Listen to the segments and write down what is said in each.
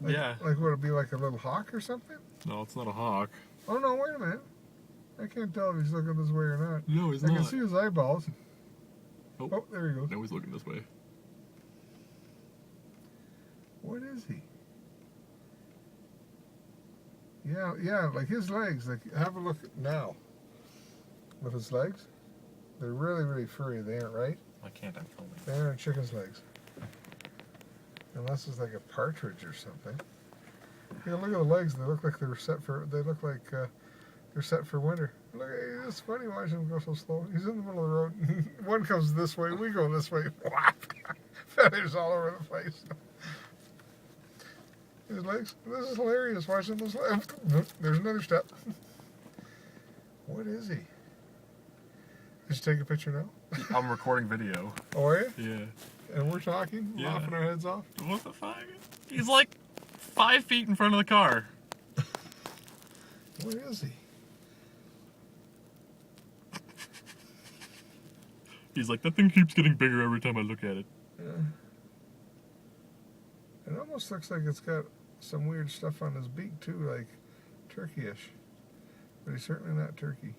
Like would it be like a little hawk or something? No, it's not a hawk. Oh no, wait a minute. I can't tell if he's looking this way or not. No, he's not. I can see his eyeballs. Oh, there he goes. Now he's looking this way. What is he? Yeah, like his legs. Like, have a look now. With his legs, they're really, really furry. They aren't, right? I can't. I'm filming. They aren't chicken's legs. Unless it's like a partridge or something. Yeah, look at the legs. They look like they were set for. They look like they're set for winter. Look, it's funny watching him go so slow. He's in the middle of the road. One comes this way. We go this way. Whap! Feathers all over the place. His legs. This is hilarious watching those legs. There's another step. What is he? Did you take a picture now? I'm recording video. Oh, are you? Yeah. And we're talking, laughing our heads off? What the fuck? He's like 5 feet in front of the car. What is he? He's like, that thing keeps getting bigger every time I look at it. Yeah. It almost looks like it's got some weird stuff on his beak too, like turkey-ish. But he's certainly not turkey.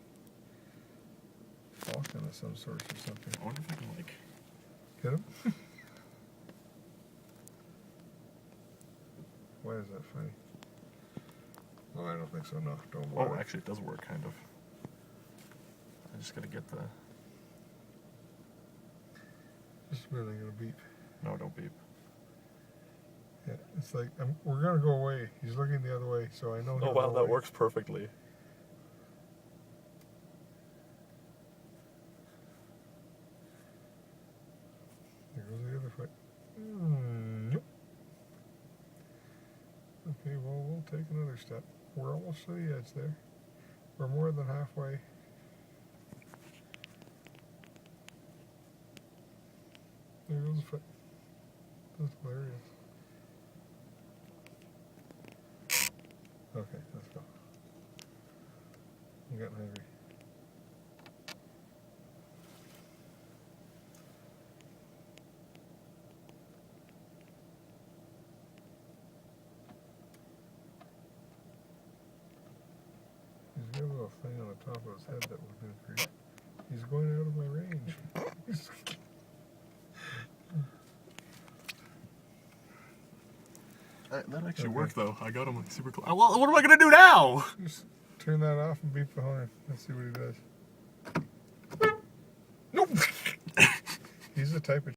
Falcon of some sort or something. I wonder if I can, like... Hit him? Why is that funny? Oh, I don't think so, no. Don't worry. Oh, actually, it does work, kind of. I just gotta get the... Just a minute, I'm gonna beep. No, don't beep. Yeah, it's like, we're gonna go away. He's looking the other way, so I know. Oh, wow, that works perfectly. There goes the other foot. Nope. Okay, well, we'll take another step. We're almost to the edge there. We're more than halfway. There goes the foot. That's hilarious. Okay, let's go. I'm getting hungry. He's got a little thing on the top of his head that we're going to create. He's going out of my range. That actually worked, though. I got him like super close. Well, what am I gonna do now? Just turn that off and beep the horn. Let's see what he does. Nope. He's the type of